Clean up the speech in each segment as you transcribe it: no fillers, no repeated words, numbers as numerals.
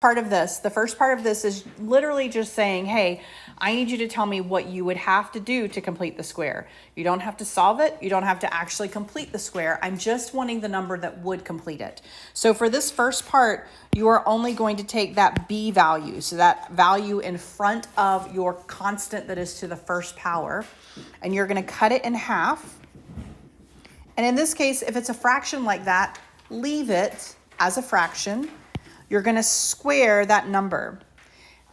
part of this. The first part of this is literally just saying, hey, I need you to tell me what you would have to do to complete the square. You don't have to solve it. You don't have to actually complete the square. I'm just wanting the number that would complete it. So for this first part, you are only going to take that b value. So that value in front of your constant that is to the first power, and you're going to cut it in half. And in this case, if it's a fraction like that, leave it as a fraction. You're going to square that number.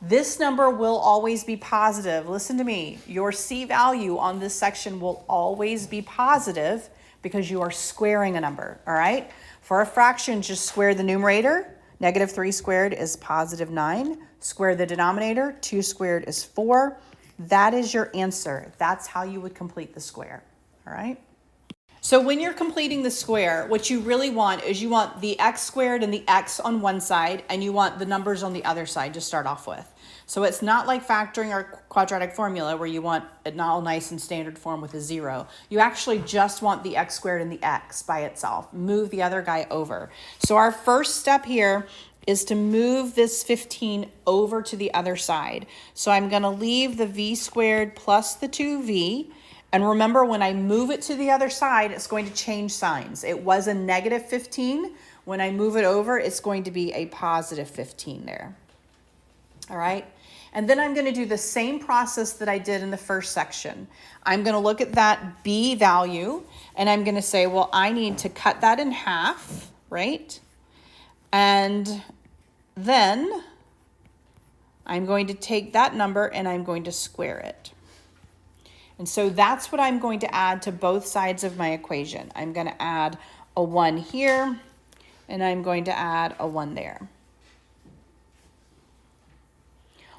This number will always be positive. Listen to me. Your C value on this section will always be positive because you are squaring a number, all right? For a fraction, just square the numerator. Negative 3 squared is positive 9. Square the denominator. 2 squared is 4. That is your answer. That's how you would complete the square, all right? So when you're completing the square, what you really want is you want the x squared and the x on one side, and you want the numbers on the other side to start off with. So it's not like factoring our quadratic formula where you want it all nice and standard form with a 0. You actually just want the x squared and the x by itself. Move the other guy over. So our first step here is to move this 15 over to the other side. So I'm going to leave the v squared plus the 2v. And remember, when I move it to the other side, it's going to change signs. It was a negative 15. When I move it over, it's going to be a positive 15 there. All right. And then I'm going to do the same process that I did in the first section. I'm going to look at that b value, and I'm going to say, well, I need to cut that in half, right? And then I'm going to take that number and I'm going to square it. And so that's what I'm going to add to both sides of my equation. I'm going to add a 1 here, and I'm going to add a 1 there.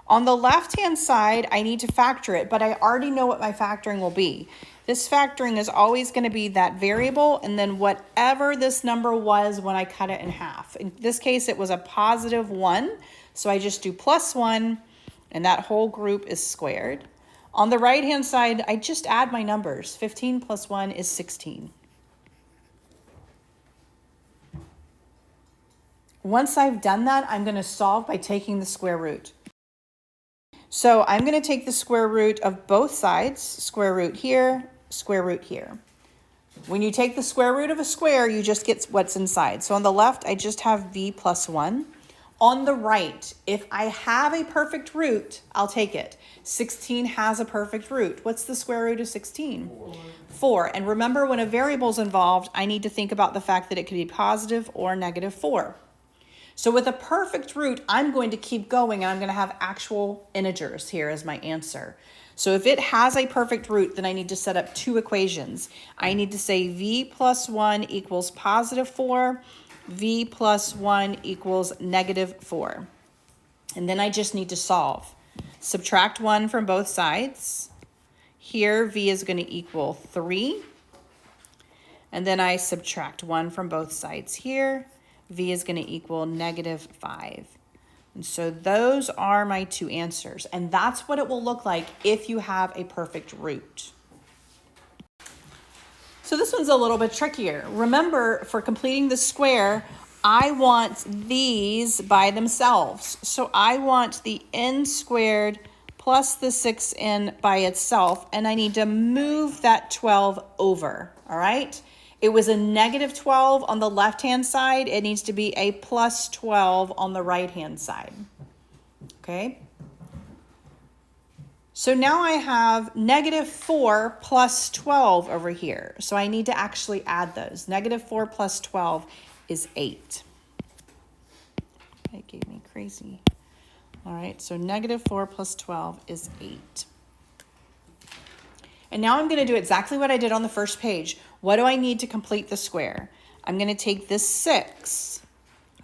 On the left-hand side, I need to factor it, but I already know what my factoring will be. This factoring is always going to be that variable, and then whatever this number was when I cut it in half. In this case, it was a positive 1, so I just do plus 1, and that whole group is squared. On the right-hand side, I just add my numbers. 15 plus 1 is 16. Once I've done that, I'm going to solve by taking the square root. So I'm going to take the square root of both sides, square root here, square root here. When you take the square root of a square, you just get what's inside. So on the left, I just have v plus 1. On the right, if I have a perfect root, I'll take it. 16 has a perfect root. What's the square root of 16? 4. And remember, when a variable is involved, I need to think about the fact that it could be positive or negative 4. So with a perfect root, I'm going to keep going, and I'm going to have actual integers here as my answer. So if it has a perfect root, then I need to set up two equations. I need to say v plus 1 equals positive 4. V plus 1 equals negative 4. And then I just need to solve. Subtract 1 from both sides. Here, v is going to equal 3. And then I subtract 1 from both sides here. V is going to equal negative 5. And so those are my two answers. And that's what it will look like if you have a perfect root. So this one's a little bit trickier. Remember, for completing the square, I want these by themselves. So I want the n squared plus the 6n by itself, and I need to move that 12 over, all right? It was a negative 12 on the left-hand side. It needs to be a plus 12 on the right-hand side, okay? So now I have negative 4 plus 12 over here. So I need to actually add those. Negative 4 plus 12 is 8. That gave me crazy. All right, so negative 4 plus 12 is 8. And now I'm going to do exactly what I did on the first page. What do I need to complete the square? I'm going to take this 6.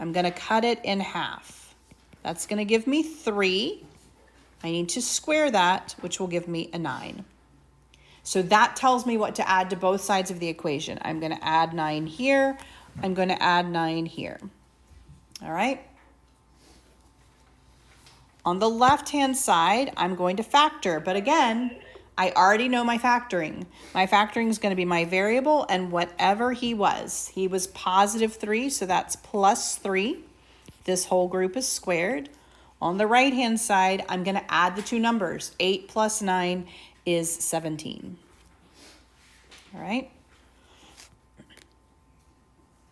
I'm going to cut it in half. That's going to give me 3. I need to square that, which will give me a 9. So that tells me what to add to both sides of the equation. I'm going to add 9 here. I'm going to add 9 here. All right. On the left-hand side, I'm going to factor. But again, I already know my factoring. My factoring is going to be my variable and whatever he was. He was positive 3, so that's plus 3. This whole group is squared. On the right-hand side, I'm going to add the two numbers. 8 plus 9 is 17. All right?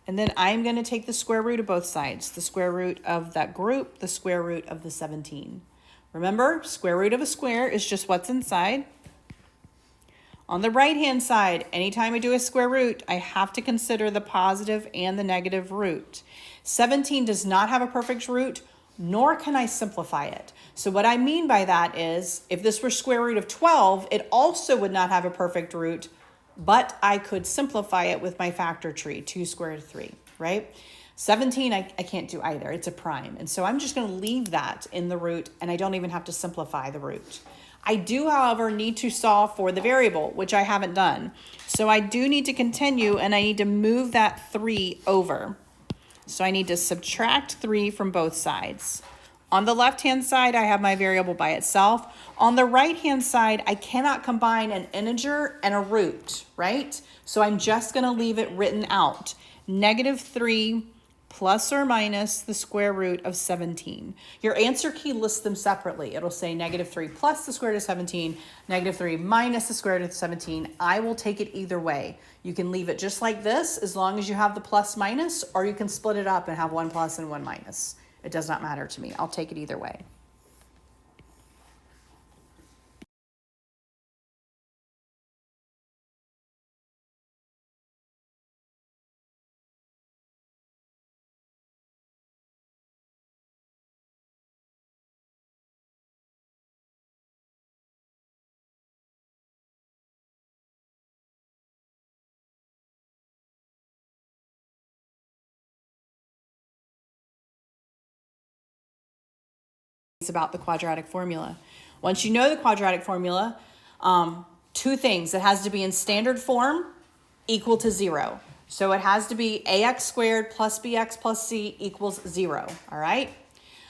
And then I'm going to take the square root of both sides. The square root of that group, the square root of the 17. Remember, square root of a square is just what's inside. On the right-hand side, anytime I do a square root, I have to consider the positive and the negative root. 17 does not have a perfect root, nor can I simplify it. So what I mean by that is, if this were square root of 12, it also would not have a perfect root, but I could simplify it with my factor tree, 2 squared 3, right? 17, I can't do either. It's a prime. And so I'm just going to leave that in the root, and I don't even have to simplify the root. I do, however, need to solve for the variable, which I haven't done. So I do need to continue, and I need to move that 3 over. So I need to subtract 3 from both sides. On the left-hand side, I have my variable by itself. On the right-hand side, I cannot combine an integer and a root, right? So I'm just going to leave it written out. -3 plus or minus the square root of 17. Your answer key lists them separately. It'll say -3 plus the square root of 17, -3 minus the square root of 17. I will take it either way. You can leave it just like this as long as you have the plus minus, or you can split it up and have 1 plus and 1 minus. It does not matter to me. I'll take it either way. About the quadratic formula. Once you know the quadratic formula, two things. It has to be in standard form equal to 0. So it has to be ax squared plus bx plus c equals 0. All right.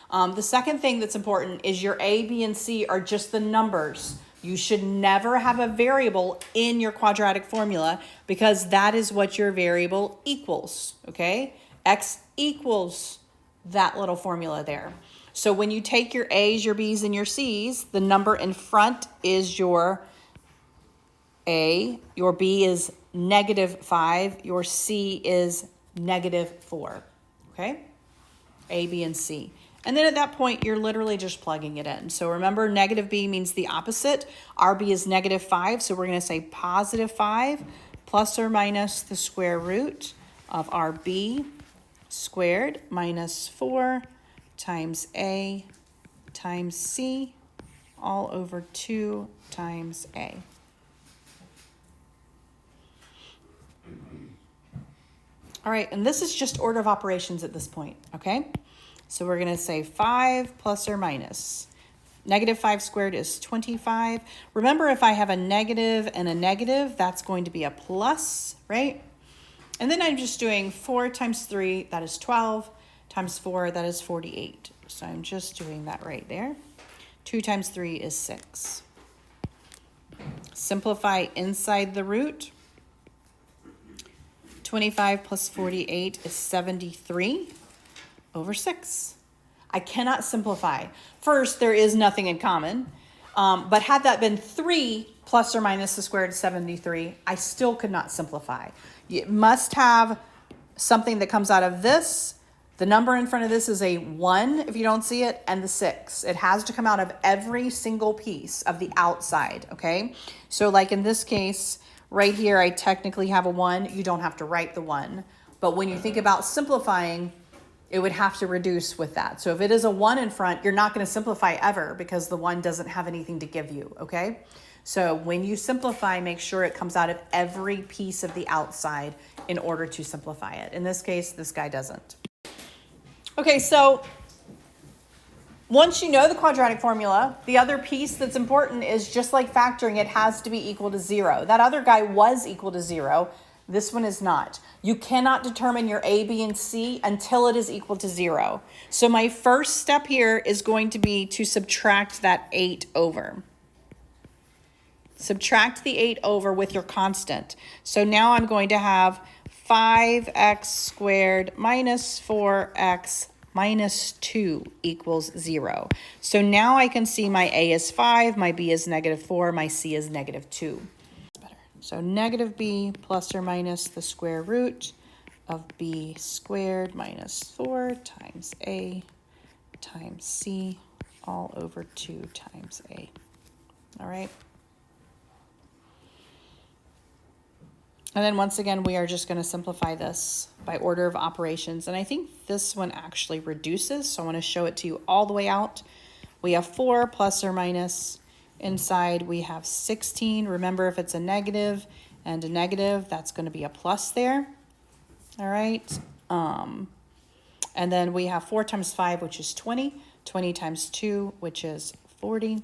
The second thing that's important is your a, b, and c are just the numbers. You should never have a variable in your quadratic formula because that is what your variable equals. Okay. X equals that little formula there. So when you take your A's, your B's, and your C's, the number in front is your A, your B is -5, your C is -4, okay? A, B, and C. And then at that point, you're literally just plugging it in. So remember, -b means the opposite. Our B is -5, so we're going to say +5 plus or minus the square root of our B squared minus 4 times A times C all over 2 times A. All right, and this is just order of operations at this point, okay? So we're going to say 5 plus or minus. -5 squared is 25. Remember, if I have a negative and a negative, that's going to be a plus, right? And then I'm just doing 4 times 3, that is 12. Times 4, that is 48. So I'm just doing that right there. 2 times 3 is 6. Simplify inside the root. 25 plus 48 is 73 over 6. I cannot simplify. First, there is nothing in common. But had that been 3 plus or minus the square root of 73, I still could not simplify. It must have something that comes out of this. The number in front of this is a 1, if you don't see it, and the 6. It has to come out of every single piece of the outside, okay? So like in this case, right here, I technically have a 1. You don't have to write the 1. But when you think about simplifying, it would have to reduce with that. So if it is a 1 in front, you're not going to simplify ever because the 1 doesn't have anything to give you, okay? So when you simplify, make sure it comes out of every piece of the outside in order to simplify it. In this case, this guy doesn't. Okay, so once you know the quadratic formula, the other piece that's important is just like factoring, it has to be equal to 0. That other guy was equal to 0. This one is not. You cannot determine your A, B, and C until it is equal to 0. So my first step here is going to be to subtract that 8 over. Subtract the 8 over with your constant. So now I'm going to have 5x squared minus 4x minus 2 equals 0. So now I can see my A is 5, my B is -4, my C is -2. So negative B plus or minus the square root of B squared minus 4 times A times C all over 2 times A. All right. And then once again, we are just going to simplify this by order of operations. And I think this one actually reduces, so I want to show it to you all the way out. We have 4 plus or minus. Inside we have 16. Remember, if it's a negative and a negative, that's going to be a plus there. All right. And then we have 4 times 5, which is 20. 20 times 2, which is 40.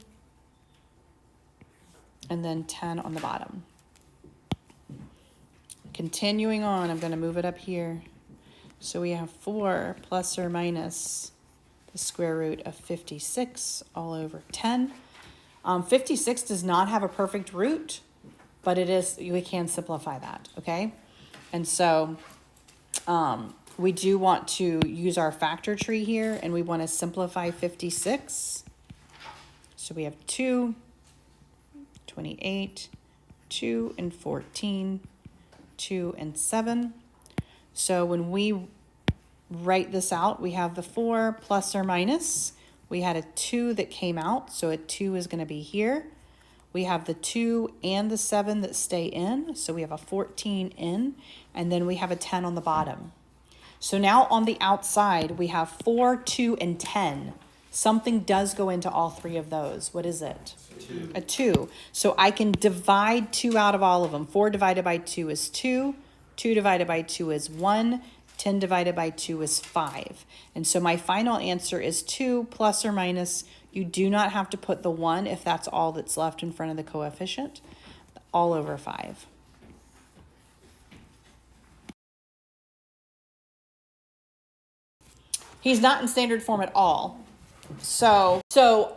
And then 10 on the bottom. Continuing on, I'm going to move it up here. So we have 4 plus or minus the square root of 56 all over 10. 56 does not have a perfect root, but it is, we can simplify that, okay? And so we do want to use our factor tree here, and we want to simplify 56. So we have 2, 28, 2 and 14, 2 and 7. So when we write this out, we have the 4 plus or minus. We had a 2 that came out, so a 2 is going to be here. We have the 2 and the 7 that stay in, so we have a 14 in, and then we have a 10 on the bottom. So now on the outside, we have 4, 2, and 10. Something does go into all three of those. What is it? 2. A 2. So I can divide 2 out of all of them. 4 divided by 2 is 2. 2 divided by 2 is 1. 10 divided by 2 is 5. And so my final answer is 2 plus or minus. You do not have to put the 1 if that's all that's left in front of the coefficient. All over 5. He's not in standard form at all. So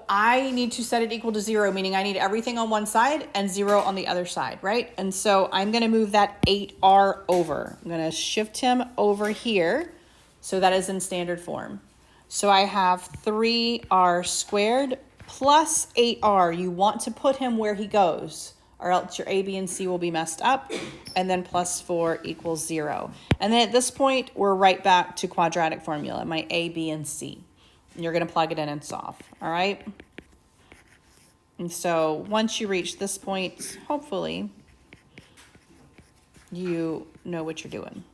I need to set it equal to 0, meaning I need everything on one side and 0 on the other side, right? And so I'm going to move that 8r over. I'm going to shift him over here. So that is in standard form. So I have 3r squared plus 8r. You want to put him where he goes, or else your A, B, and C will be messed up. And then plus 4 equals 0. And then at this point, we're right back to quadratic formula, my A, B, and C. And you're going to plug it in and solve, all right? And so once you reach this point, hopefully, you know what you're doing.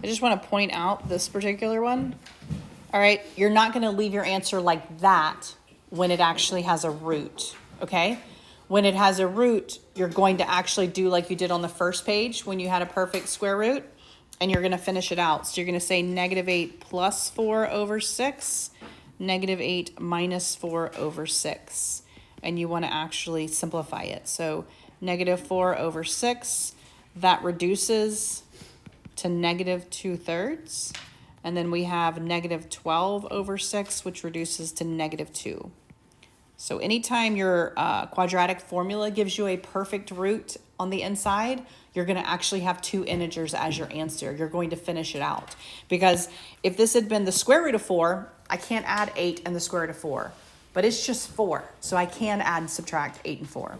I just want to point out this particular one. All right, you're not going to leave your answer like that when it actually has a root, okay? When it has a root, you're going to actually do like you did on the first page when you had a perfect square root, and you're going to finish it out. So you're going to say -8 plus 4 over 6, -8 minus 4 over 6. And you want to actually simplify it. So -4 over 6, that reduces to -2/3. And then we have -12 over 6, which reduces to -2. So anytime your quadratic formula gives you a perfect root on the inside, you're going to actually have 2 integers as your answer. You're going to finish it out. Because if this had been the square root of 4, I can't add 8 and the square root of 4. But it's just 4. So I can add and subtract 8 and 4.